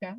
Yeah.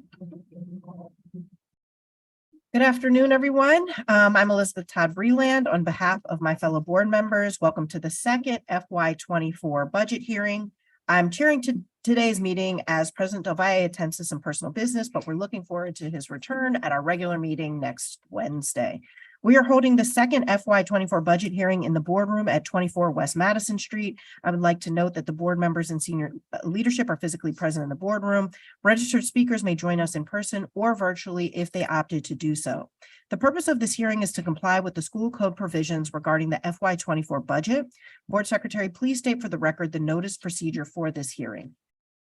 Good afternoon, everyone. I'm Elizabeth Todd Breland. On behalf of my fellow board members, welcome to the second FY24 budget hearing. I'm chairing today's meeting as President Del Valle attends to some personal business, but we're looking forward to his return at our regular meeting next Wednesday. We are holding the second FY24 budget hearing in the boardroom at 24 West Madison Street. I would like to note that the board members and senior leadership are physically present in the boardroom. Registered speakers may join us in person or virtually if they opted to do so. The purpose of this hearing is to comply with the school code provisions regarding the FY24 budget. Board Secretary, please state for the record the notice procedure for this hearing.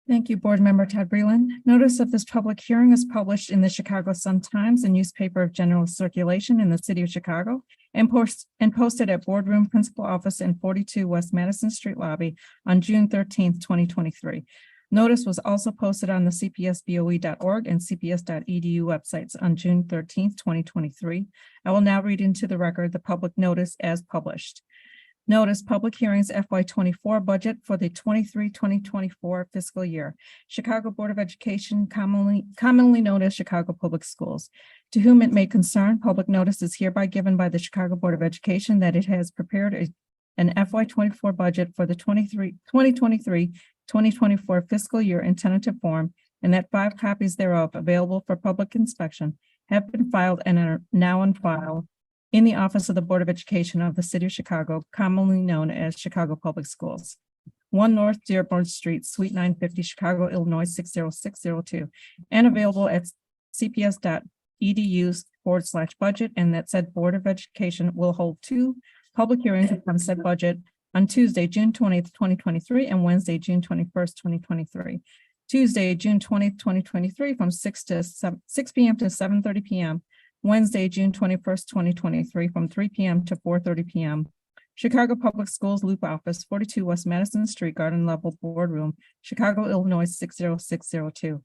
Thank you, Board Member Todd Breland. Notice of this public hearing is published in the Chicago Sun-Times, a newspaper of general circulation in the city of Chicago, and posted at Boardroom Principal Office in 42 West Madison Street Lobby on June 13th, 2023. Notice was also posted on the cpsboe.org and cps.edu websites on June 13th, 2023. I will now read into the record the public notice as published. Notice public hearings FY24 budget for the 23-2024 fiscal year. Chicago Board of Education, commonly known as Chicago Public Schools. To whom it may concern, public notice is hereby given by the Chicago Board of Education that it has prepared an FY24 budget for the 2023-2024 fiscal year in tentative form, and that 5 copies thereof available for public inspection have been filed and are now on file in the office of the Board of Education of the City of Chicago, commonly known as Chicago Public Schools. 1 North Dearborn Street, Suite 950, Chicago, Illinois, 60602, and available at cps.edu/budget, and that said Board of Education will hold 2 public hearings on said budget on Tuesday, June 20th, 2023, and Wednesday, June 21st, 2023. Tuesday, June 20th, 2023, from 6 p.m. to 7:30 p.m. Wednesday, June 21st, 2023, from 3 p.m. to 4:30 p.m. Chicago Public Schools Loop Office, 42 West Madison Street, Garden Level Boardroom, Chicago, Illinois, 60602.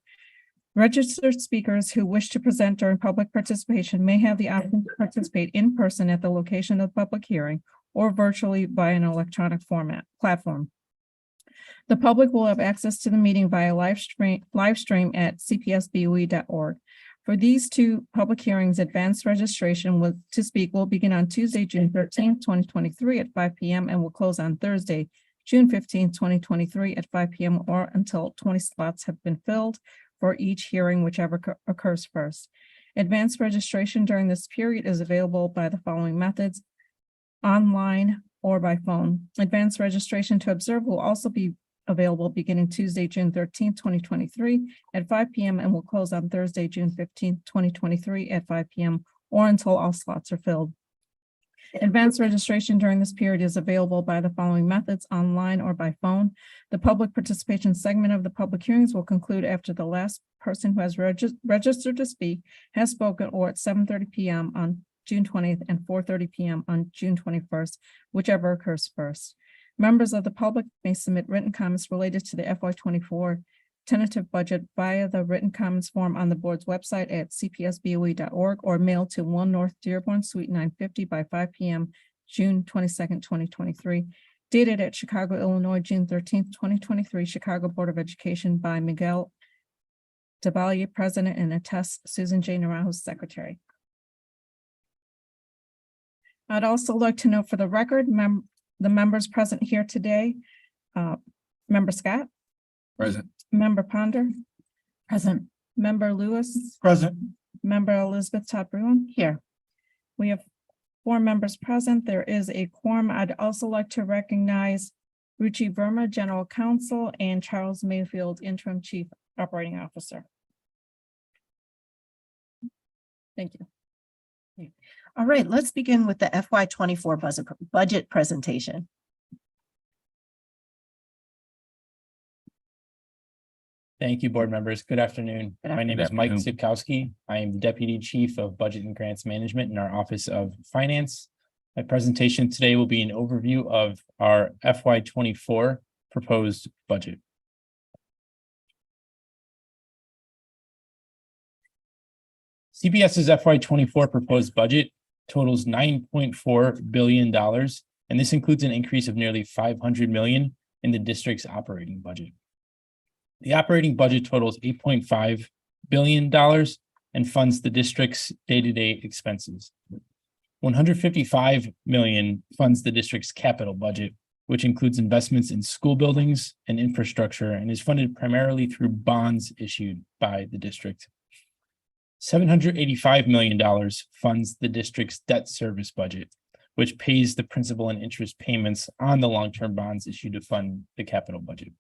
Registered speakers who wish to present during public participation may have the option to participate in person at the location of the public hearing or virtually via an electronic platform. The public will have access to the meeting via live stream at cpsboe.org. For these 2 public hearings, advanced registration to speak will begin on Tuesday, June 13th, 2023 at 5 p.m. and will close on Thursday, June 15th, 2023 at 5 p.m. or until 20 slots have been filled for each hearing, whichever occurs first. Advanced registration during this period is available by the following methods: online or by phone. Advanced registration to observe will also be available beginning Tuesday, June 13th, 2023 at 5 p.m. and will close on Thursday, June 15th, 2023 at 5 p.m. or until all slots are filled. Advanced registration during this period is available by the following methods: online or by phone. The public participation segment of the public hearings will conclude after the last person who has registered to speak has spoken, or at 7:30 p.m. on June 20th and 4:30 p.m. on June 21st, whichever occurs first. Members of the public may submit written comments related to the FY24 tentative budget via the written comments form on the board's website at cpsboe.org or mail to 1 North Dearborn, Suite 950 by 5 p.m. June 22nd, 2023. Dated at Chicago, Illinois, June 13th, 2023, Chicago Board of Education by Miguel Del Valle, President, and attests Susan J. Naranjo, Secretary. I'd also like to note for the record, the members present here today, Member Scott. Present. Member Ponder. Present. Member Lewis. Present. Member Elizabeth Todd Breland. Here. We have 4 members present. There is a quorum. I'd also like to recognize Ruchi Verma, General Counsel, and Charles Mayfield, Interim Chief Operating Officer. Thank you. All right, let's begin with the FY24 budget presentation. Thank you, board members. Good afternoon. My name is Mike Sipkowski. I am the Deputy Chief of Budget and Grants Management in our Office of Finance. My presentation today will be an overview of our FY24 proposed budget. CPS's FY24 proposed budget totals $9.4 billion, and this includes an increase of nearly $500 million in the district's operating budget. The operating budget totals $8.5 billion and funds the district's day-to-day expenses. $155 million funds the district's capital budget, which includes investments in school buildings and infrastructure and is funded primarily through bonds issued by the district. $785 million funds the district's debt service budget, which pays the principal and interest payments on the long-term bonds issued to fund the capital budget.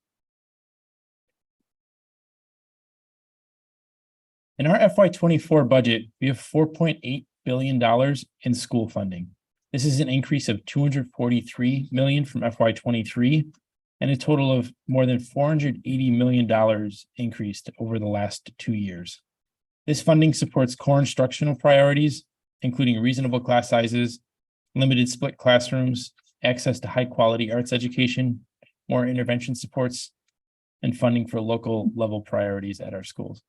In our FY24 budget, we have $4.8 billion in school funding. This is an increase of $243 million from FY23 and a total of more than $480 million increased over the last 2 years. This funding supports core instructional priorities, including reasonable class sizes, limited split classrooms, access to high-quality arts education, more intervention supports, and funding for local level priorities at our schools.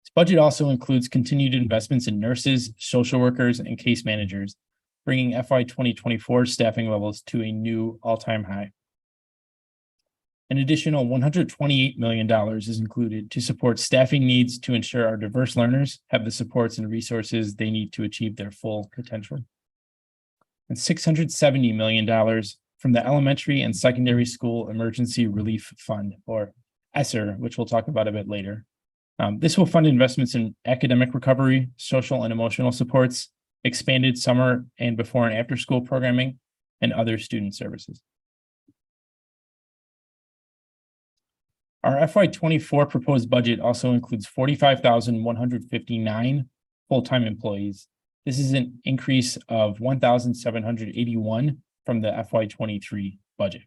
This budget also includes continued investments in nurses, social workers, and case managers, bringing FY 2024 staffing levels to a new all-time high. An additional $128 million is included to support staffing needs to ensure our diverse learners have the supports and resources they need to achieve their full potential. And $670 million from the Elementary and Secondary School Emergency Relief Fund, or ESSER, which we'll talk about a bit later. This will fund investments in academic recovery, social and emotional supports, expanded summer and before and after school programming, and other student services. Our FY24 proposed budget also includes 45,159 full-time employees. This is an increase of 1,781 from the FY23 budget.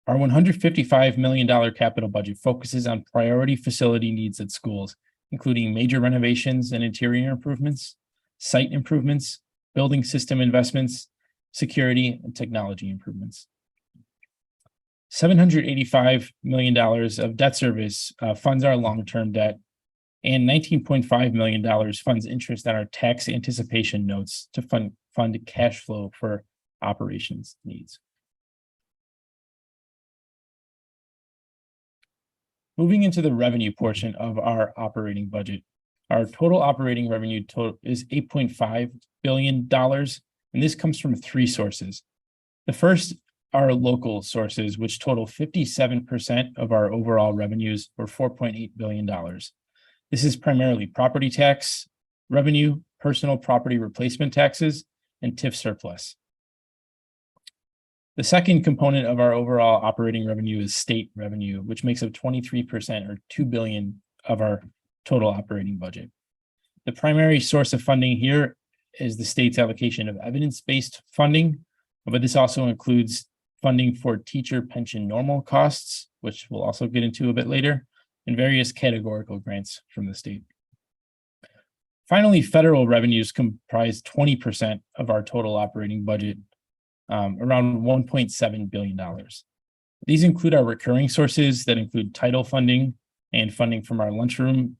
Our $155 million capital budget focuses on priority facility needs at schools, including major renovations and interior improvements, site improvements, building system investments, security, and technology improvements. $785 million of debt service funds our long-term debt, and $19.5 million funds interest on our tax anticipation notes to fund cash flow for operations needs. Moving into the revenue portion of our operating budget, our total operating revenue is $8.5 billion, and this comes from 3 sources. The first are local sources, which total 57% of our overall revenues, or $4.8 billion. This is primarily property tax revenue, personal property replacement taxes, and TIF surplus. The second component of our overall operating revenue is state revenue, which makes up 23% or $2 billion of our total operating budget. The primary source of funding here is the state's allocation of evidence-based funding, but this also includes funding for teacher pension normal costs, which we'll also get into a bit later, and various categorical grants from the state. Finally, federal revenues comprise 20% of our total operating budget, around $1.7 billion. These include our recurring sources that include title funding and funding from our lunchroom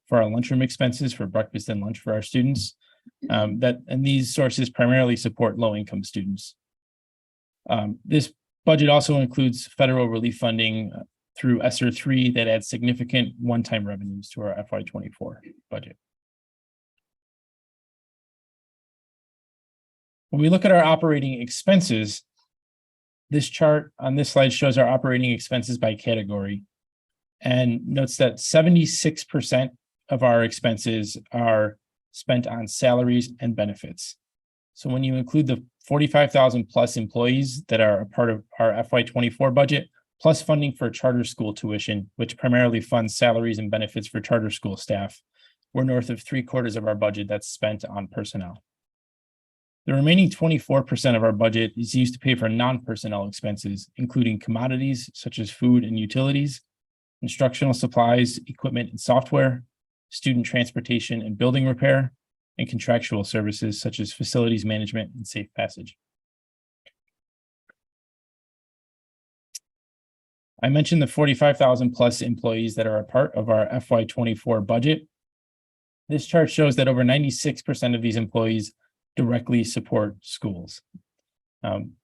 expenses for breakfast and lunch for our students. And these sources primarily support low-income students. This budget also includes federal relief funding through ESSER 3 that adds significant one-time revenues to our FY24 budget. When we look at our operating expenses, this chart on this slide shows our operating expenses by category and notes that 76% of our expenses are spent on salaries and benefits. So when you include the 45,000 plus employees that are a part of our FY24 budget, plus funding for charter school tuition, which primarily funds salaries and benefits for charter school staff, we're north of 3/4 of our budget that's spent on personnel. The remaining 24% of our budget is used to pay for non-personnel expenses, including commodities such as food and utilities, instructional supplies, equipment and software, student transportation and building repair, and contractual services such as facilities management and safe passage. I mentioned the 45,000 plus employees that are a part of our FY24 budget. This chart shows that over 96% of these employees directly support schools.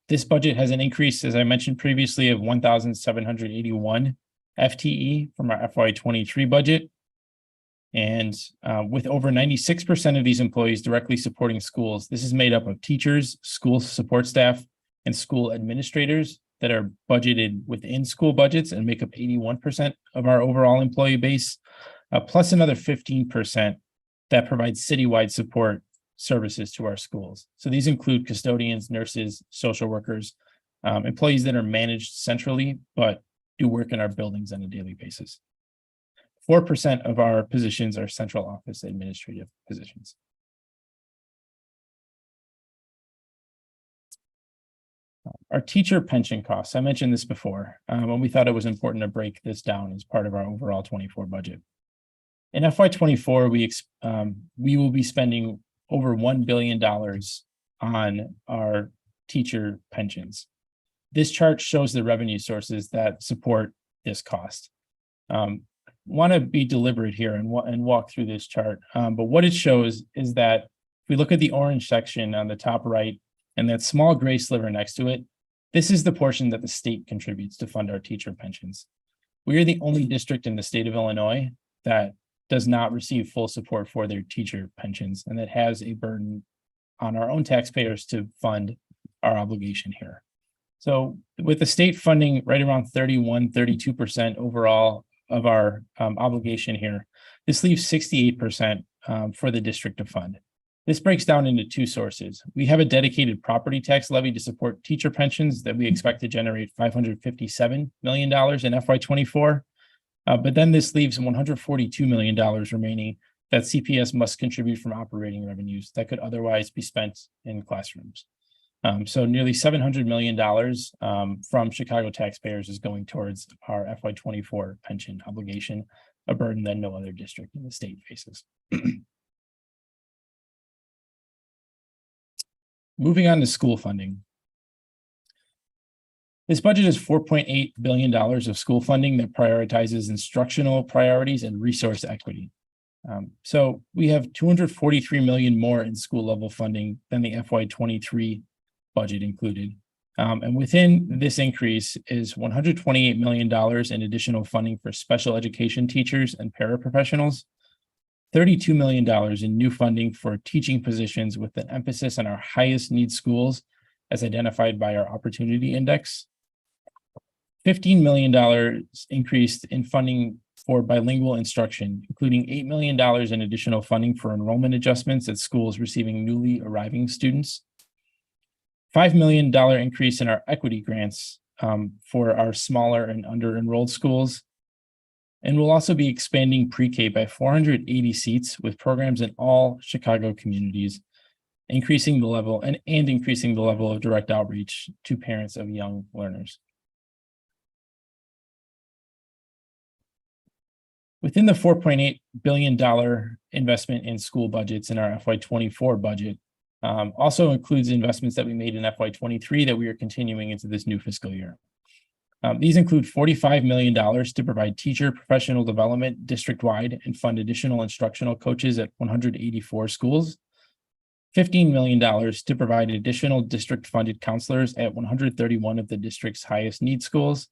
This budget has an increase, as I mentioned previously, of 1,781 FTE from our FY23 budget. And with over 96% of these employees directly supporting schools, this is made up of teachers, school support staff, and school administrators that are budgeted within school budgets and make up 81% of our overall employee base, plus another 15% that provide citywide support services to our schools. So these include custodians, nurses, social workers, employees that are managed centrally, but do work in our buildings on a daily basis. 4% of our positions are central office administrative positions. Our teacher pension costs, I mentioned this before, and we thought it was important to break this down as part of our overall 24 budget. In FY24, we will be spending over $1 billion on our teacher pensions. This chart shows the revenue sources that support this cost. Want to be deliberate here and walk through this chart. But what it shows is that if we look at the orange section on the top right and that small gray sliver next to it, this is the portion that the state contributes to fund our teacher pensions. We are the only district in the state of Illinois that does not receive full support for their teacher pensions, and that has a burden on our own taxpayers to fund our obligation here. So with the state funding right around 32% overall of our obligation here, this leaves 68% for the district to fund. This breaks down into two sources. We have a dedicated property tax levy to support teacher pensions that we expect to generate $557 million in FY24. But then this leaves $142 million remaining that CPS must contribute from operating revenues that could otherwise be spent in classrooms. So nearly $700 million from Chicago taxpayers is going towards our FY24 pension obligation, a burden that no other district in the state faces. Moving on to school funding. This budget is $4.8 billion of school funding that prioritizes instructional priorities and resource equity. So we have $243 million more in school level funding than the FY23 budget included. And within this increase is $128 million in additional funding for special education teachers and paraprofessionals, $32 million in new funding for teaching positions with an emphasis on our highest need schools as identified by our opportunity index, $15 million increased in funding for bilingual instruction, including $8 million in additional funding for enrollment adjustments at schools receiving newly arriving students, $5 million increase in our equity grants for our smaller and under-enrolled schools. And we'll also be expanding pre-K by 480 seats with programs in all Chicago communities, increasing the level and increasing the level of direct outreach to parents of young learners. Within the $4.8 billion investment in school budgets in our FY24 budget, also includes investments that we made in FY23 that we are continuing into this new fiscal year. These include $45 million to provide teacher professional development district-wide and fund additional instructional coaches at 184 schools, $15 million to provide additional district-funded counselors at 131 of the district's highest need schools,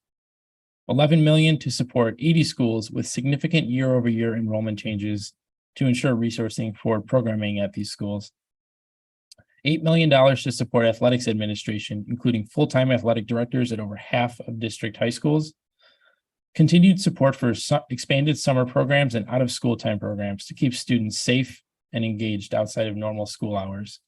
$11 million to support 80 schools with significant year-over-year enrollment changes to ensure resourcing for programming at these schools, $8 million to support athletics administration, including full-time athletic directors at over half of district high schools, continued support for expanded summer programs and out-of-school time programs to keep students safe and engaged outside of normal school hours,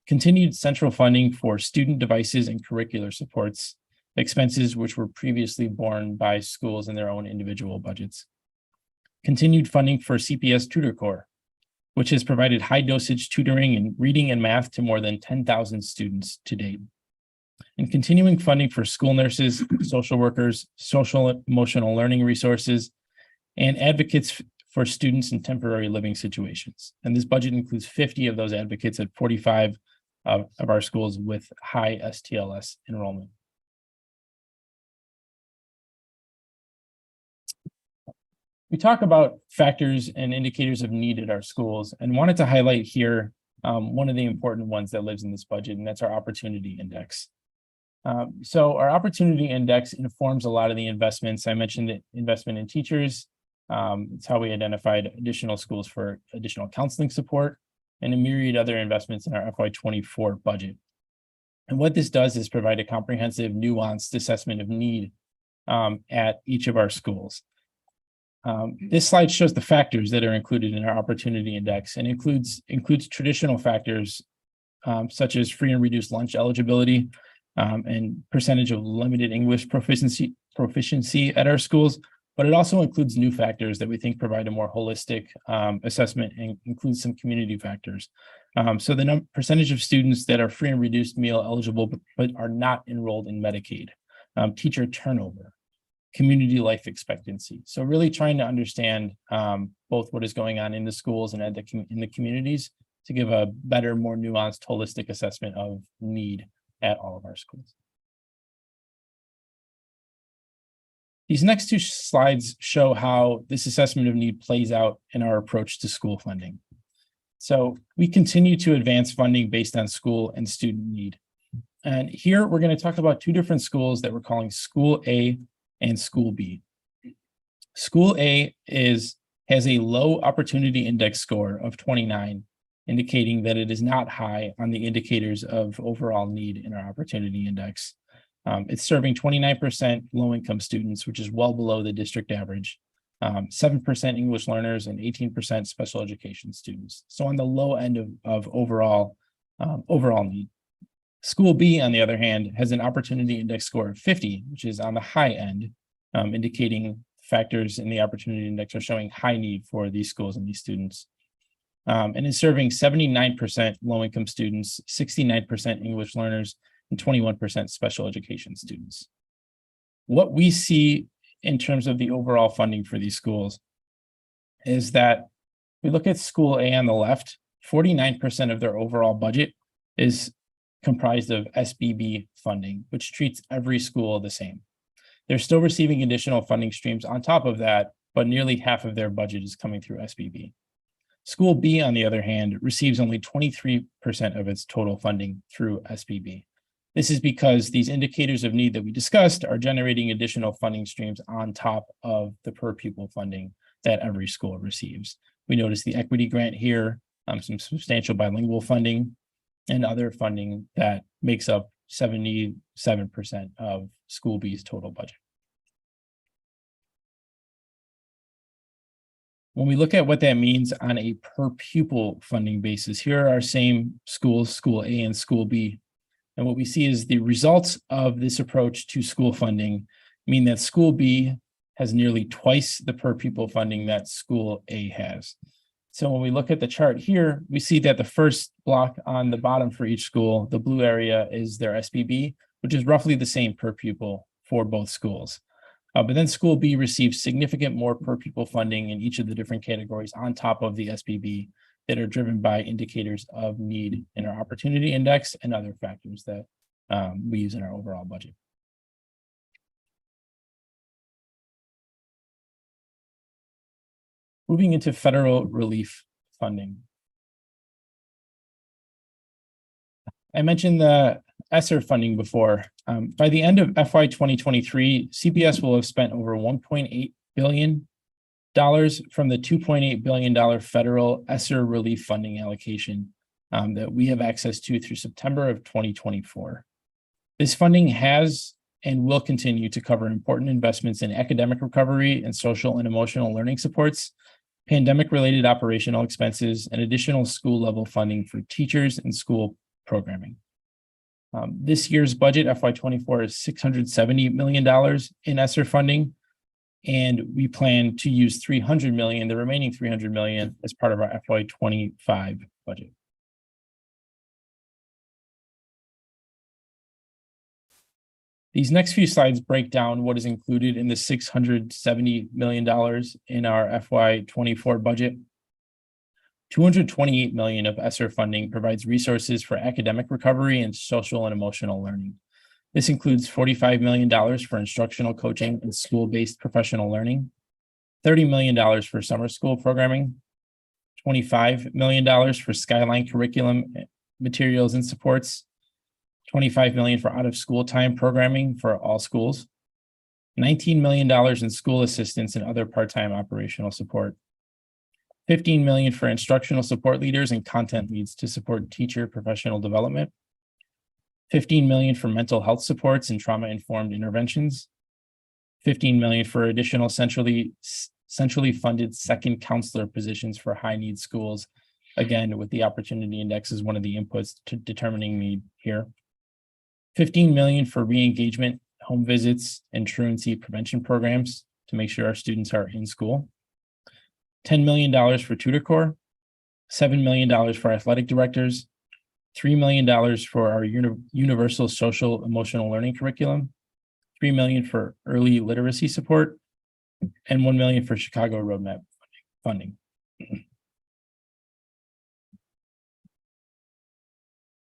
continued central funding for student devices and curricular supports, expenses which were previously borne by schools in their own individual budgets, continued funding for CPS Tutor Corps, which has provided high dosage tutoring in reading and math to more than 10,000 students to date, and continuing funding for school nurses, social workers, social emotional learning resources, and advocates for students in temporary living situations. And this budget includes 50 of those advocates at 45 of our schools with high STLS enrollment. We talk about factors and indicators of need at our schools and wanted to highlight here one of the important ones that lives in this budget, and that's our opportunity index. So our opportunity index informs a lot of the investments. I mentioned the investment in teachers. It's how we identified additional schools for additional counseling support and a myriad other investments in our FY24 budget. And what this does is provide a comprehensive, nuanced assessment of need at each of our schools. This slide shows the factors that are included in our opportunity index and includes traditional factors such as free and reduced lunch eligibility and percentage of limited English proficiency at our schools, but it also includes new factors that we think provide a more holistic assessment and includes some community factors. So the percentage of students that are free and reduced meal eligible but are not enrolled in Medicaid, teacher turnover, community life expectancy. So really trying to understand both what is going on in the schools and in the communities to give a better, more nuanced, holistic assessment of need at all of our schools. These next two slides show how this assessment of need plays out in our approach to school funding. So we continue to advance funding based on school and student need. And here we're going to talk about two different schools that we're calling School A and School B. School A has a low opportunity index score of 29, indicating that it is not high on the indicators of overall need in our opportunity index. It's serving 29% low-income students, which is well below the district average, 7% English learners, and 18% special education students. So on the low end of overall need. School B, on the other hand, has an opportunity index score of 50, which is on the high end, indicating factors in the opportunity index are showing high need for these schools and these students. And is serving 79% low-income students, 69% English learners, and 21% special education students. What we see in terms of the overall funding for these schools is that we look at School A on the left, 49% of their overall budget is comprised of SBB funding, which treats every school the same. They're still receiving additional funding streams on top of that, but nearly half of their budget is coming through SBB. School B, on the other hand, receives only 23% of its total funding through SBB. This is because these indicators of need that we discussed are generating additional funding streams on top of the per pupil funding that every school receives. We notice the equity grant here, some substantial bilingual funding, and other funding that makes up 77% of School B's total budget. When we look at what that means on a per pupil funding basis, here are our same schools, School A and School B. And what we see is the results of this approach to school funding mean that School B has nearly twice the per pupil funding that School A has. So when we look at the chart here, we see that the first block on the bottom for each school, the blue area is their SBB, which is roughly the same per pupil for both schools. But then School B receives significant more per pupil funding in each of the different categories on top of the SBB that are driven by indicators of need in our opportunity index and other factors that we use in our overall budget. Moving into federal relief funding. I mentioned the ESSER funding before. By the end of FY 2023, CPS will have spent over $1.8 billion from the $2.8 billion federal ESSER relief funding allocation that we have access to through September of 2024. This funding has and will continue to cover important investments in academic recovery and social and emotional learning supports, pandemic-related operational expenses, and additional school-level funding for teachers and school programming. This year's budget, FY24, is $670 million in ESSER funding, and we plan to use $300 million, the remaining $300 million, as part of our FY25 budget. These next few slides break down what is included in the $670 million in our FY24 budget. $228 million of ESSER funding provides resources for academic recovery and social and emotional learning. This includes $45 million for instructional coaching and school-based professional learning, $30 million for summer school programming, $25 million for Skyline curriculum materials and supports, $25 million for out-of-school time programming for all schools, $19 million in school assistance and other part-time operational support, $15 million for instructional support leaders and content leads to support teacher professional development, $15 million for mental health supports and trauma-informed interventions, $15 million for additional centrally funded second counselor positions for high-need schools, again, with the opportunity index as one of the inputs to determining need here. $15 million for re-engagement, home visits, and truancy prevention programs to make sure our students are in school. $10 million for Tutor Corps, $7 million for athletic directors, $3 million for our universal social emotional learning curriculum, $3 million for early literacy support, and $1 million for Chicago Roadmap funding.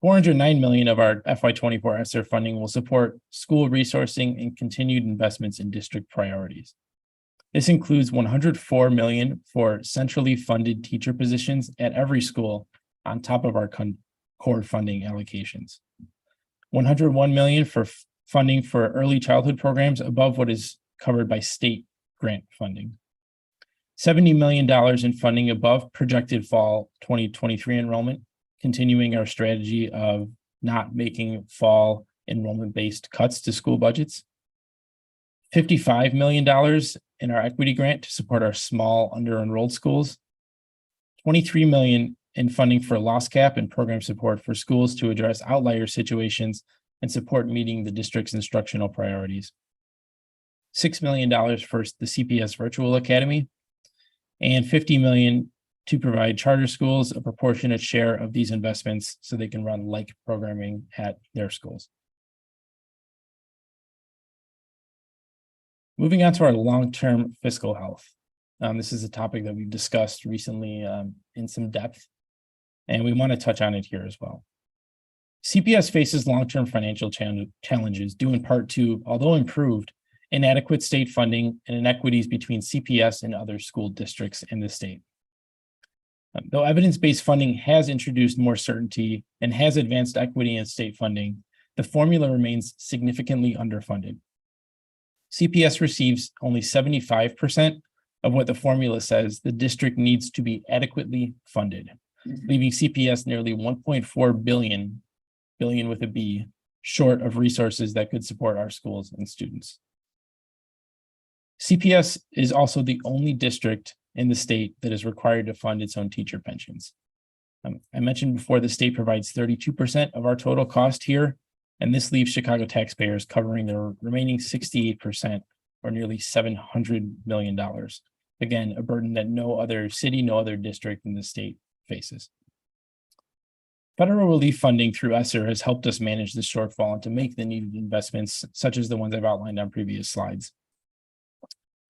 $409 million of our FY24 ESSER funding will support school resourcing and continued investments in district priorities. This includes $104 million for centrally funded teacher positions at every school on top of our core funding allocations. $101 million for funding for early childhood programs above what is covered by state grant funding. $70 million in funding above projected fall 2023 enrollment, continuing our strategy of not making fall enrollment-based cuts to school budgets. $55 million in our equity grant to support our small under-enrolled schools. $23 million in funding for loss cap and program support for schools to address outlier situations and support meeting the district's instructional priorities. $6 million for the CPS Virtual Academy, and $50 million to provide charter schools a proportionate share of these investments so they can run like programming at their schools. Moving on to our long-term fiscal health. This is a topic that we've discussed recently in some depth, and we want to touch on it here as well. CPS faces long-term financial challenges due in part to, although improved, inadequate state funding and inequities between CPS and other school districts in the state. Though evidence-based funding has introduced more certainty and has advanced equity in state funding, the formula remains significantly underfunded. CPS receives only 75% of what the formula says the district needs to be adequately funded, leaving CPS nearly 1.4 billion with a B, short of resources that could support our schools and students. CPS is also the only district in the state that is required to fund its own teacher pensions. I mentioned before the state provides 32% of our total cost here, and this leaves Chicago taxpayers covering the remaining 68%, or nearly $700 million. Again, a burden that no other city, no other district in the state faces. Federal relief funding through ESSER has helped us manage this shortfall and to make the needed investments, such as the ones I've outlined on previous slides.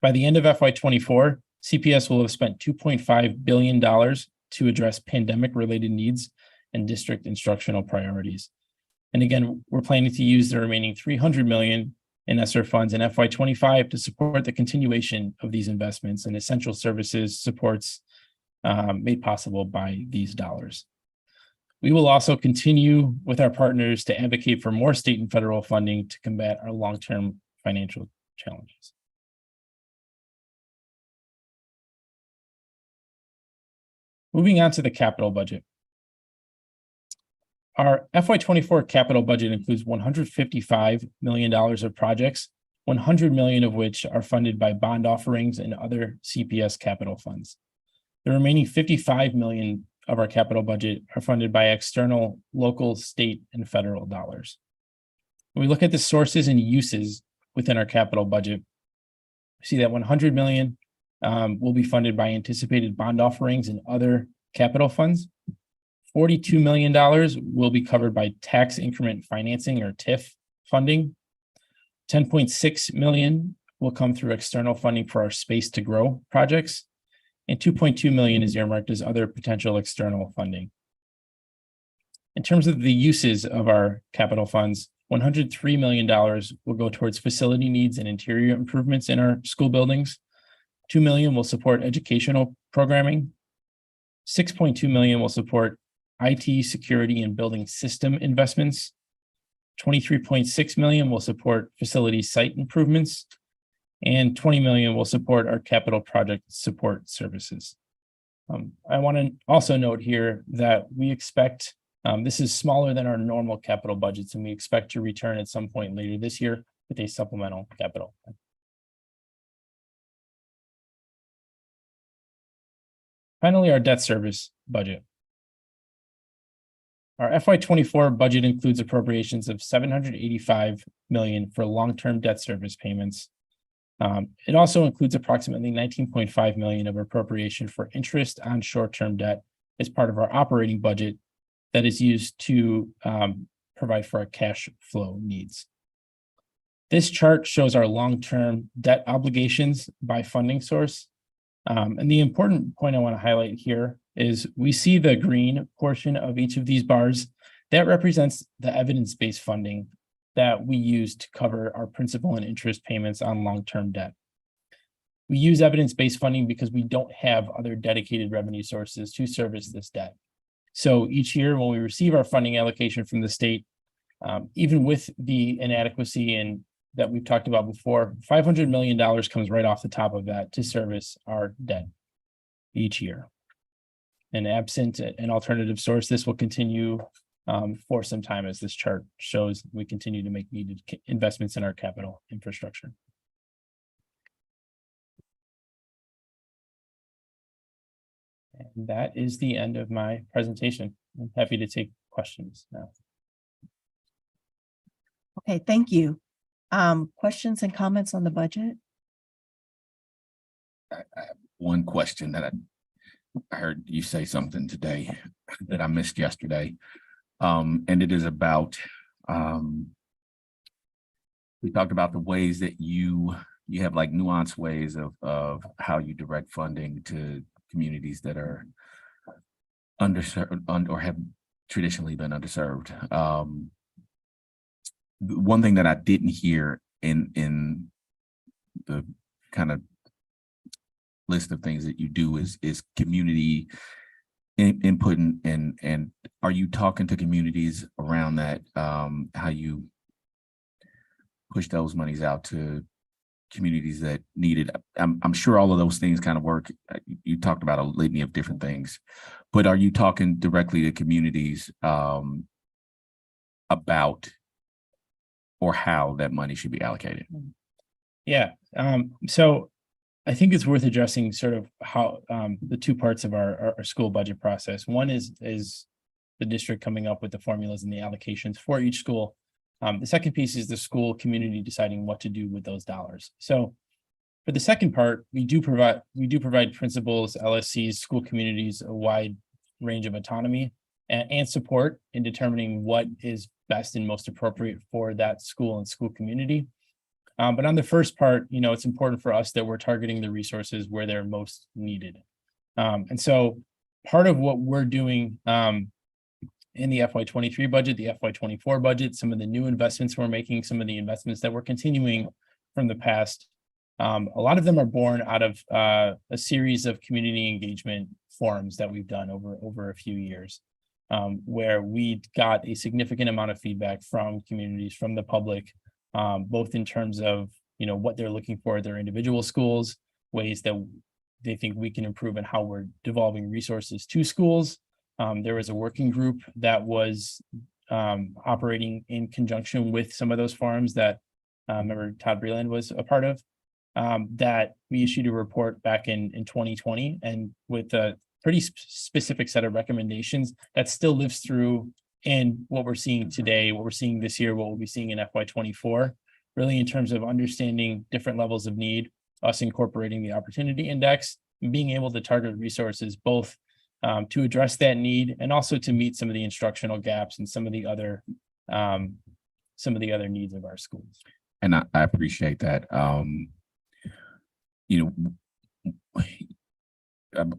By the end of FY24, CPS will have spent $2.5 billion to address pandemic-related needs and district instructional priorities. And again, we're planning to use the remaining $300 million in ESSER funds in FY25 to support the continuation of these investments and essential services supports made possible by these dollars. We will also continue with our partners to advocate for more state and federal funding to combat our long-term financial challenges. Moving on to the capital budget. Our FY24 capital budget includes $155 million of projects, $100 million of which are funded by bond offerings and other CPS capital funds. The remaining $55 million of our capital budget are funded by external, local, state, and federal dollars. When we look at the sources and uses within our capital budget, we see that $100 million will be funded by anticipated bond offerings and other capital funds. $42 million will be covered by tax increment financing or TIF funding. $10.6 million will come through external funding for our Space to Grow projects. And $2.2 million is earmarked as other potential external funding. In terms of the uses of our capital funds, $103 million will go towards facility needs and interior improvements in our school buildings. $2 million will support educational programming. $6.2 million will support IT security and building system investments. 23.6 million will support facility site improvements, and 20 million will support our capital project support services. I want to also note here that we expect this is smaller than our normal capital budgets, and we expect to return at some point later this year with a supplemental capital. Finally, our debt service budget. Our FY24 budget includes appropriations of 785 million for long-term debt service payments. It also includes approximately 19.5 million of appropriation for interest on short-term debt as part of our operating budget that is used to provide for our cash flow needs. This chart shows our long-term debt obligations by funding source. And the important point I want to highlight here is we see the green portion of each of these bars. That represents the evidence-based funding that we use to cover our principal and interest payments on long-term debt. We use evidence-based funding because we don't have other dedicated revenue sources to service this debt. So each year when we receive our funding allocation from the state, even with the inadequacy and that we've talked about before, $500 million comes right off the top of that to service our debt each year. And absent an alternative source, this will continue for some time, as this chart shows. We continue to make needed investments in our capital infrastructure. And that is the end of my presentation. I'm happy to take questions now. Okay, thank you. Questions and comments on the budget? I have one question that I heard you say something today that I missed yesterday. And it is about, we talked about the ways that you have like nuanced ways of how you direct funding to communities that are underserved or have traditionally been underserved. One thing that I didn't hear in the kind of list of things that you do is community input, and are you talking to communities around that, how you push those monies out to communities that need it? I'm sure all of those things kind of work. You talked about a litany of different things, but are you talking directly to communities about or how that money should be allocated? Yeah, so I think it's worth addressing sort of how the two parts of our school budget process. One is the district coming up with the formulas and the allocations for each school. The second piece is the school community deciding what to do with those dollars. So for the second part, we do provide principals, LSCs, school communities a wide range of autonomy and support in determining what is best and most appropriate for that school and school community. But on the first part, it's important for us that we're targeting the resources where they're most needed. And so part of what we're doing in the FY23 budget, the FY24 budget, some of the new investments we're making, some of the investments that we're continuing from the past, a lot of them are born out of a series of community engagement forums that we've done over a few years, where we got a significant amount of feedback from communities, from the public, both in terms of what they're looking for at their individual schools, ways that they think we can improve, and how we're devolving resources to schools. There was a working group that was operating in conjunction with some of those forums that remember Todd Breland was a part of, that we issued a report back in 2020, and with a pretty specific set of recommendations that still lives through in what we're seeing today, what we're seeing this year, what we'll be seeing in FY24, really in terms of understanding different levels of need, us incorporating the opportunity index, and being able to target resources both to address that need and also to meet some of the instructional gaps and some of the other needs of our schools. And I appreciate that.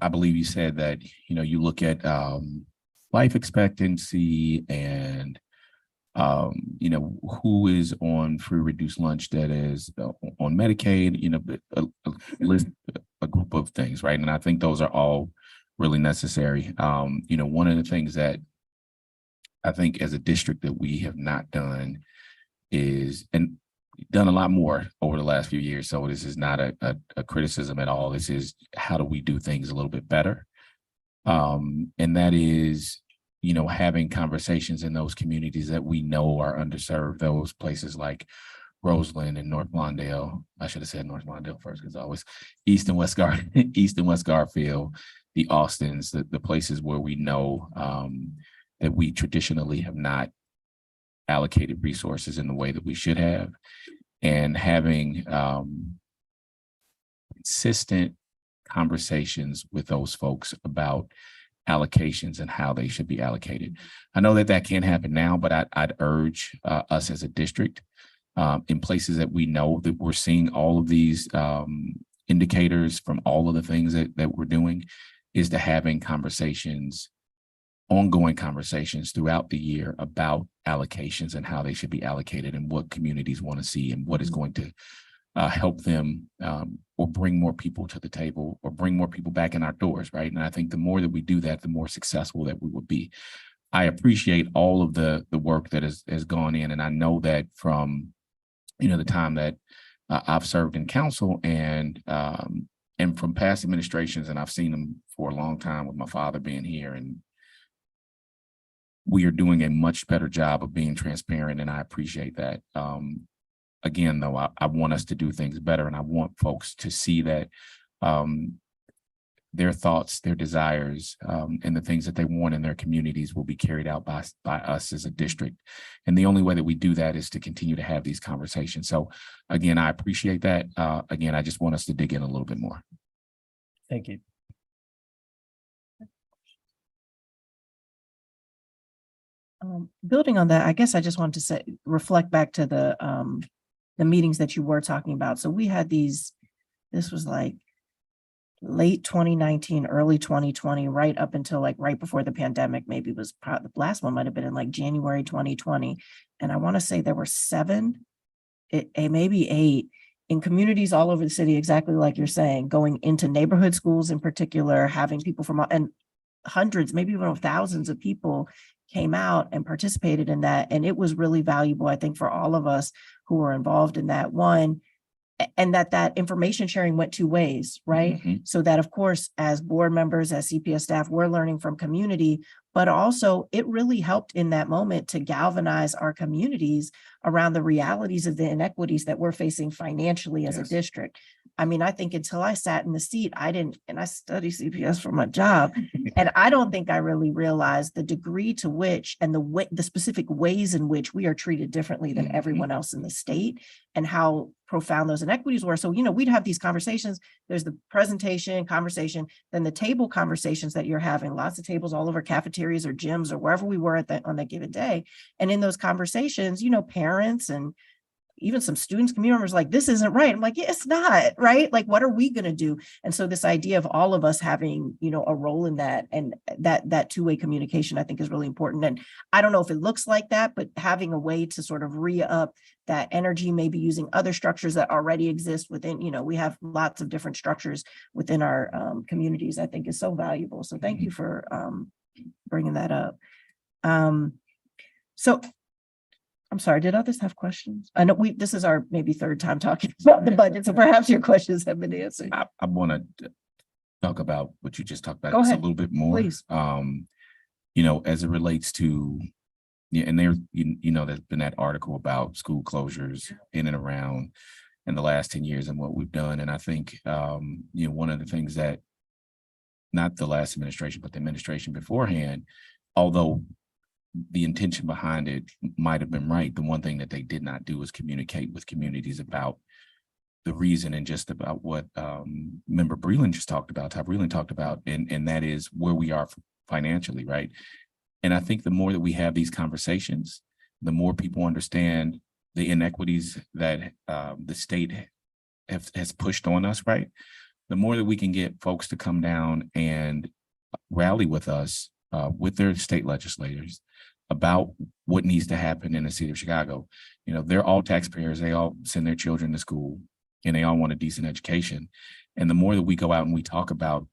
I believe you said that, you look at life expectancy and, who is on free reduced lunch that is on Medicaid, a group of things, right? And I think those are all really necessary. One of the things that I think as a district that we have not done is, and done a lot more over the last few years. So this is not a criticism at all. This is how do we do things a little bit better? And that is, having conversations in those communities that we know are underserved, those places like Roseland and North Lawndale. I should have said North Lawndale first because always East and West Garfield, the Austins, the places where we know that we traditionally have not allocated resources in the way that we should have, and having consistent conversations with those folks about allocations and how they should be allocated. I know that can't happen now, but I'd urge us as a district in places that we know that we're seeing all of these indicators from all of the things that we're doing, is to having ongoing conversations throughout the year about allocations and how they should be allocated and what communities want to see and what is going to help them or bring more people to the table or bring more people back in our doors, right? And I think the more that we do that, the more successful that we will be. I appreciate all of the work that has gone in, and I know that from the time that I've served in council and from past administrations, and I've seen them for a long time with my father being here, and we are doing a much better job of being transparent, and I appreciate that. Again, though, I want us to do things better, and I want folks to see that their thoughts, their desires, and the things that they want in their communities will be carried out by us as a district. And the only way that we do that is to continue to have these conversations. So again, I appreciate that. Again, I just want us to dig in a little bit more. Thank you. Building on that, I guess I just wanted to reflect back to the meetings that you were talking about. So we had this was like late 2019, early 2020, right up until like right before the pandemic. Maybe was probably the last one might have been in like January 2020. And I want to say there were 7, maybe 8 in communities all over the city, exactly like you're saying, going into neighborhood schools in particular, having people from, and hundreds, maybe even thousands of people came out and participated in that. And it was really valuable, I think, for all of us who were involved in that one. And that information sharing went 2 ways, right? Mm-hmm. So that, of course, as board members, as CPS staff, we're learning from community, but also it really helped in that moment to galvanize our communities around the realities of the inequities that we're facing financially as a district. I mean, I think until I sat in the seat, and I study CPS for my job, and I don't think I really realized the degree to which and the specific ways in which we are treated differently than everyone else in the state, and how profound those inequities were. So, we'd have these conversations. There's the presentation conversation, then the table conversations that you're having, lots of tables all over cafeterias or gyms or wherever we were on that given day. And in those conversations, parents and even some students, community members, like, this isn't right. I'm like, yeah, it's not right. Like, what are we going to do? And so this idea of all of us having, a role in that, and that two-way communication, I think, is really important. And I don't know if it looks like that, but having a way to sort of re-up that energy, maybe using other structures that already exist within, we have lots of different structures within our communities, I think, is so valuable. So thank you for bringing that up. So I'm sorry, did others have questions? I know this is our maybe 3rd time talking about the budget, so perhaps your questions have been answered. I want to talk about what you just talked about Go just ahead. a little bit more. Please. As it relates to, and there's been that article about school closures in and around in the last 10 years and what we've done. And I think, one of the things that, not the last administration, but the administration beforehand, although the intention behind it might have been right, the one thing that they did not do was communicate with communities about the reason, and just about what Member Breland just talked about, Todd Breland talked about, and that is where we are financially, right? And I think the more that we have these conversations, the more people understand the inequities that the state has pushed on us, right? The more that we can get folks to come down and rally with us, with their state legislators, about what needs to happen in the city of Chicago. They're all taxpayers. They all send their children to school, and they all want a decent education. And the more that we go out and we talk about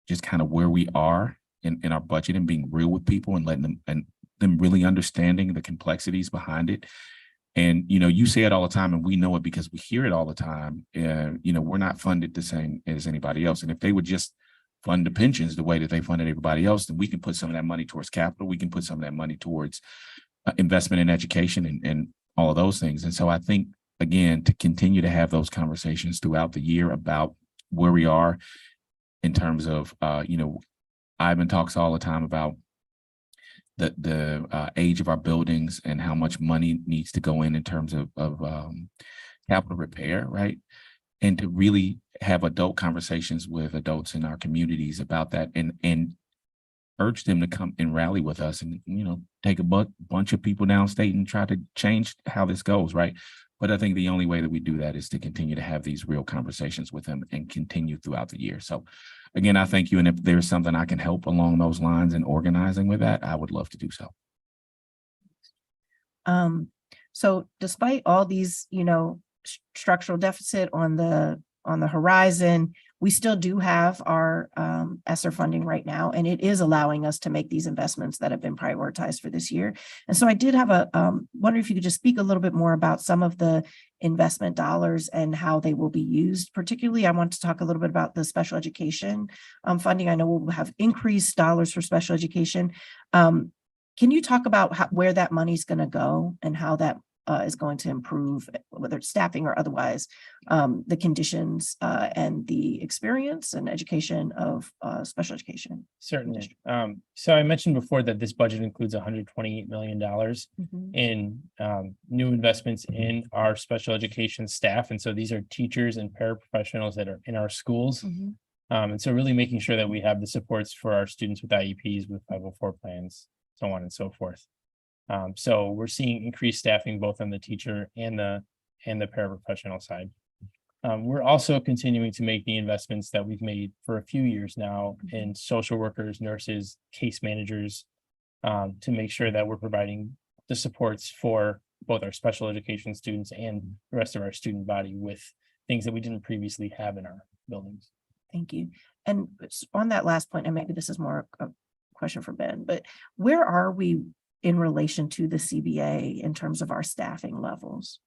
just kind of where we are in our budget, and being real with people, and letting them really understanding the complexities behind it, And, you say it all the time and we know it because we hear it all the time. We're not funded the same as anybody else. And if they would just fund the pensions the way that they funded everybody else, then we can put some of that money towards capital. We can put some of that money towards investment in education and all of those things. And so I think, again, to continue to have those conversations throughout the year about where we are in terms of, Ivan talks all the time about the age of our buildings and how much money needs to go in terms of capital repair, right? And to really have adult conversations with adults in our communities about that and urge them to come and rally with us and, take a bunch of people downstate and try to change how this goes, right? But I think the only way that we do that is to continue to have these real conversations with them and continue throughout the year. So again, I thank you. And if there's something I can help along those lines and organizing with that, I would love to do so. So despite all these, structural deficit on the horizon, we still do have our ESSER funding right now, and it is allowing us to make these investments that have been prioritized for this year. And so I did have wonder if you could just speak a little bit more about some of the investment dollars and how they will be used. Particularly, I want to talk a little bit about the special education funding. I know we'll have increased dollars for special education. Can you talk about where that money is going to go and how that is going to improve, whether it's staffing or otherwise, the conditions and the experience and education of special education? Certainly. So I mentioned before that this budget includes $128 million in new investments in our special education staff. And so these are teachers and paraprofessionals that are in our schools. And so really making sure that we have the supports for our students with IEPs, with 504 plans, so on and so forth. So we're seeing increased staffing both on the teacher and the paraprofessional side. We're also continuing to make the investments that we've made for a few years now in social workers, nurses, case managers, to make sure that we're providing the supports for both our special education students and the rest of our student body with things that we didn't previously have in our buildings. Thank you. And on that last point, and maybe this is more a question for Ben, but where are we in relation to the CBA in terms of our staffing levels?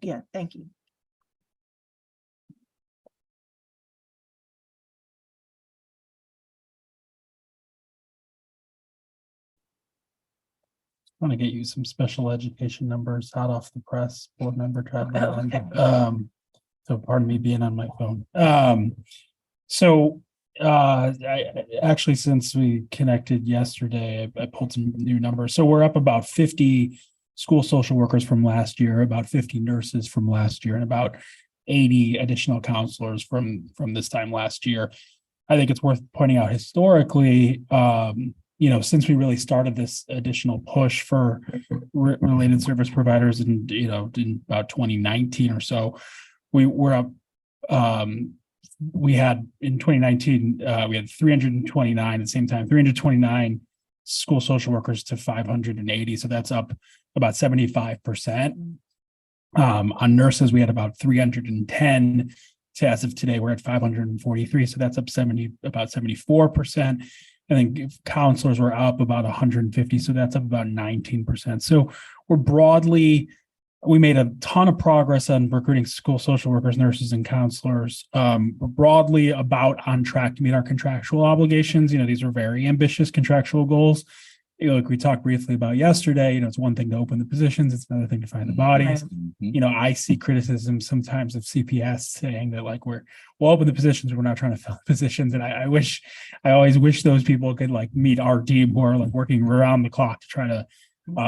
Yeah, thank you. I want to get you some special education numbers hot off the press, board member. Okay. So pardon me being on my phone. I actually, since we connected yesterday, I pulled some new numbers. So we're up about 50 school social workers from last year, about 50 nurses from last year, and about 80 additional counselors from this time last year. I think it's worth pointing out historically, since we really started this additional push for related service providers in about 2019 or so, we're up. We had in 2019, we had 329 at the same time, 329 school social workers to 580. So that's up about 75%. On nurses, we had about 310 to, as of today, we're at 543. So that's up about 74%. I think counselors were up about 150. So that's up about 19%. So we made a ton of progress on recruiting school social workers, nurses, and counselors. We're broadly about on track to meet our contractual obligations. These are very ambitious contractual goals. Like we talked briefly about yesterday, it's one thing to open the positions, it's another thing to find the bodies. I see criticism sometimes of CPS saying that we'll open the positions, we're not trying to fill the positions. And I always wish those people could meet our team who are working around the clock to try to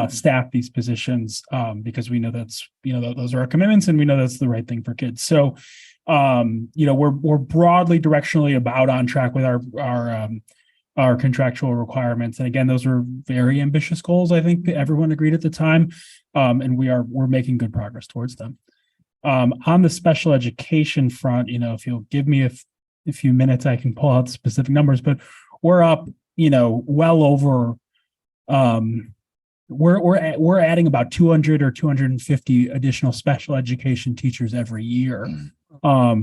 staff these positions, because we know that's, those are our commitments, and we know that's the right thing for kids. So, we're broadly directionally about on track with our contractual requirements. And again, those are very ambitious goals. I think that everyone agreed at the time, and we're making good progress towards them. On the special education front, if you'll give me a few minutes, I can pull out the specific numbers, but we're up, well over, we're adding about 200 or 250 additional special education teachers every year.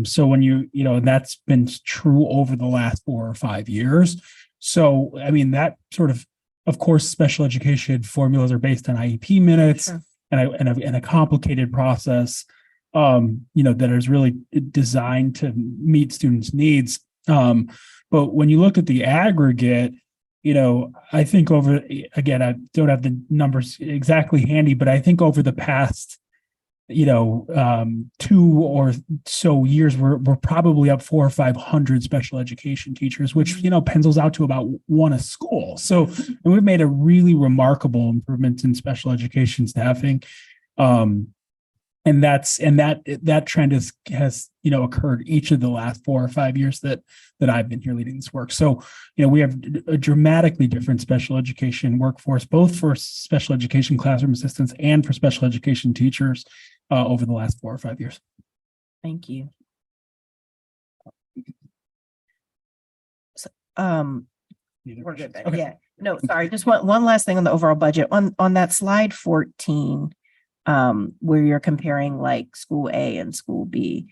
So when and that's been true over the last 4 or 5 years. So, that sort of Of course, special education formulas are based on IEP minutes Sure. and a complicated process, that is really designed to meet students' needs. But when you look at the aggregate, I think again, I don't have the numbers exactly handy, but I think over the past 2 or so years, we're probably up 400 or 500 special education teachers, which, pencils out to about one a school. So, and we've made a really remarkable improvement in special education staffing. And that trend has occurred each of the last 4 or 5 years that I've been here leading this work. So, we have a dramatically different special education workforce, both for special education classroom assistants and for special education teachers over the last 4 or 5 years. Thank you. So, we're good then. Okay. Yeah, no, sorry, just one last thing on the overall budget on that slide 14, where you're comparing like school A and school B.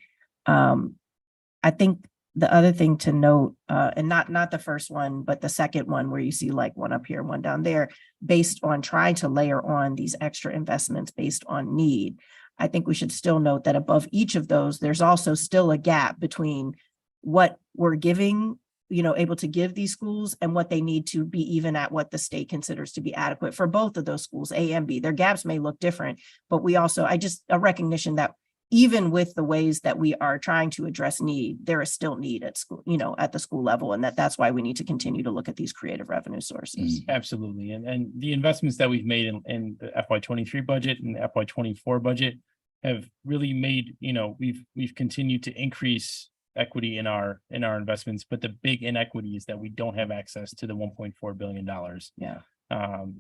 I think the other thing to note, and not the first one, but the second one where you see like one up here, one down there, based on trying to layer on these extra investments based on need. I think we should still note that above each of those, there's also still a gap between what we're giving, able to give these schools and what they need to be even at what the state considers to be adequate for both of those schools, A and B. Their gaps may look different, but we also, a recognition that even with the ways that we are trying to address need, there is still need at school, at the school level. And that's why we need to continue to look at these creative revenue sources. Absolutely. And the investments that we've made in the FY23 budget and the FY24 budget have really made, we've continued to increase equity in our investments, but the big inequity is that we don't have access to the $1.4 billion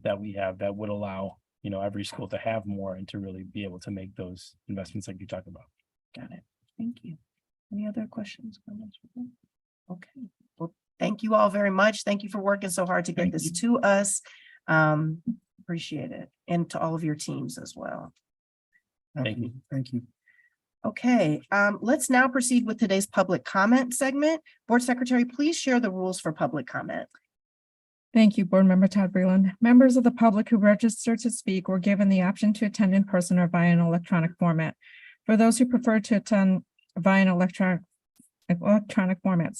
that we have that would allow, every school to have more and to really be able to make those investments like you talked about. Got it. Thank you. Any other questions? Comments? Okay. Well, thank you all very much. Thank you for working so hard to get this to us. Appreciate it. And to all of your teams as well. Thank you. Thank you. Okay, let's now proceed with today's public comment segment. Board Secretary, please share the rules for public comment. Thank you, Board Member Todd Breland. Members of the public who registered to speak were given the option to attend in person or via an electronic format. For those who prefer to attend via an electronic format,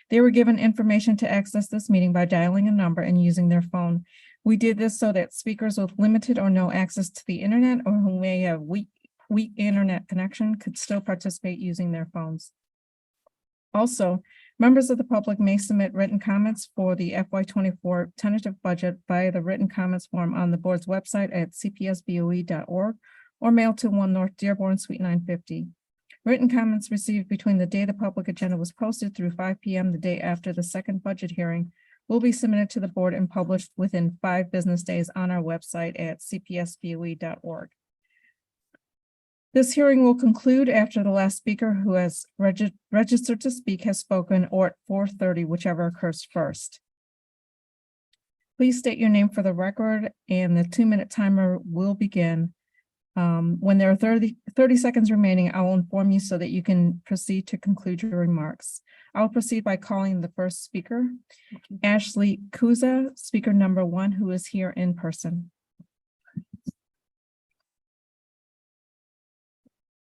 they were given information to access this meeting by dialing a number and using their phone. We did this so that speakers with limited or no access to the internet or who may have weak internet connection could still participate using their phones. Also, members of the public may submit written comments for the FY24 tentative budget via the written comments form on the board's website at cpsboe.org or mail to 1 North Dearborn Suite 950. Written comments received between the day the public agenda was posted through 5 p.m. the day after the second budget hearing will be submitted to the board and published within 5 business days on our website at cpsboe.org. This hearing will conclude after the last speaker who has registered to speak has spoken, or at 4:30, whichever occurs first. Please state your name for the record, and the 2-minute timer will begin. When there are 30 seconds remaining, I will inform you so that you can proceed to conclude your remarks. I will proceed by calling the first speaker, Ashley Kuza, speaker number 1, who is here in person.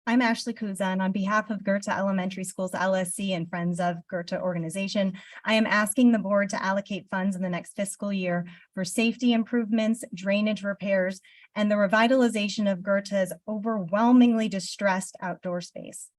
I'm Ashley Kuza, and on behalf of Gerta Elementary Schools LSC and Friends of Gerta organization, I am asking the board to allocate funds in the next fiscal year for safety improvements, drainage repairs, and the revitalization of Gerta's overwhelmingly distressed outdoor space.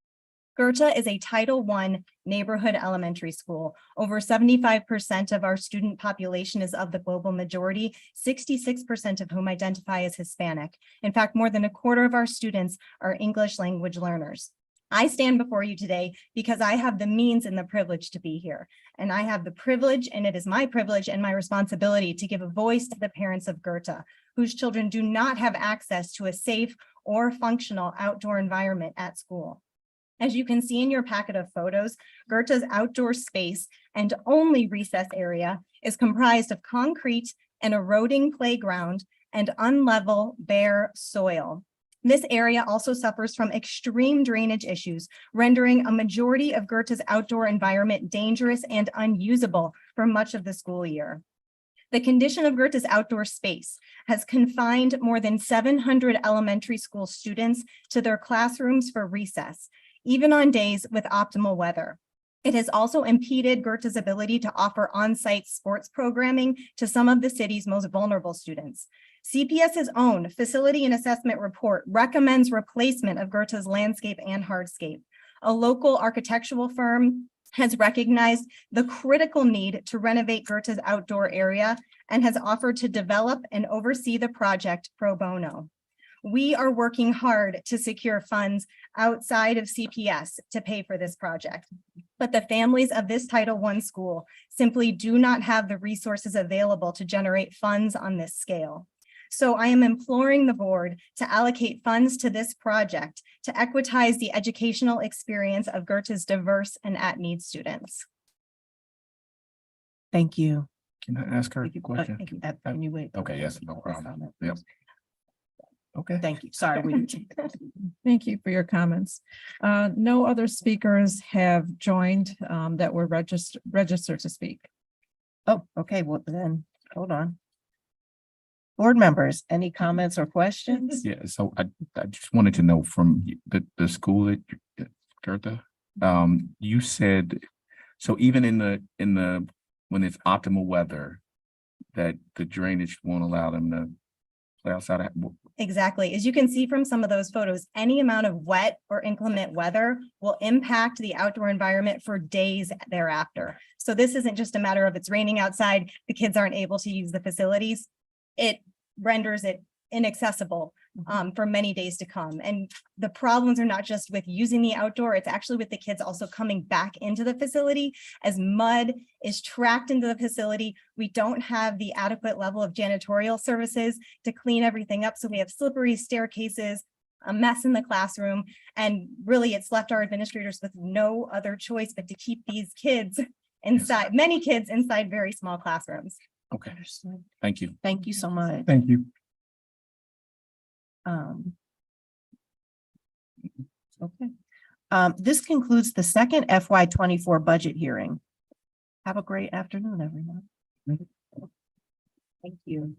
Gerta is a Title I neighborhood elementary school. Over 75% of our student population is of the global majority, 66% of whom identify as Hispanic. In fact, more than a quarter of our students are English language learners. I stand before you today because I have the means and the privilege to be here. And I have the privilege, and it is my privilege and my responsibility to give a voice to the parents of Gerta, whose children do not have access to a safe or functional outdoor environment at school. As you can see in your packet of photos, Gerta's outdoor space and only recess area is comprised of concrete, an eroding playground, and unlevel, bare soil. This area also suffers from extreme drainage issues, rendering a majority of Gerta's outdoor environment dangerous and unusable for much of the school year. The condition of Gerta's outdoor space has confined more than 700 elementary school students to their classrooms for recess, even on days with optimal weather. It has also impeded Gerta's ability to offer on-site sports programming to some of the city's most vulnerable students. CPS's own facility and assessment report recommends replacement of Gerta's landscape and hardscape. A local architectural firm has recognized the critical need to renovate Gerta's outdoor area and has offered to develop and oversee the project pro bono. We are working hard to secure funds outside of CPS to pay for this project, but the families of this Title I school simply do not have the resources available to generate funds on this scale. So I am imploring the board to allocate funds to this project to equitize the educational experience of Gerta's diverse and at-need students. Thank you. Can I ask her a question? Can you wait? Okay, yes, no problem. Yep. Okay. Thank you. Sorry. we- Thank you for your comments. No other speakers have joined that were registered to speak. Oh, okay. Well, then, hold on. Board members, any comments or questions? Yeah, so I just wanted to know from the school at Gerta, you said, so even in the, when it's optimal weather, that the drainage won't allow them to play outside. Exactly. As you can see from some of those photos, any amount of wet or inclement weather will impact the outdoor environment for days thereafter. So this isn't just a matter of it's raining outside, the kids aren't able to use the facilities. It renders it inaccessible for many days to come. And the problems are not just with using the outdoor, it's actually with the kids also coming back into the facility as mud is tracked into the facility. We don't have the adequate level of janitorial services to clean everything up. So we have slippery staircases, a mess in the classroom, and really it's left our administrators with no other choice but to keep these kids inside, many kids inside very small classrooms. Okay, thank you. Thank you so much. Thank you. Okay. This concludes the second FY 24 budget hearing. Have a great afternoon, everyone. Thank you.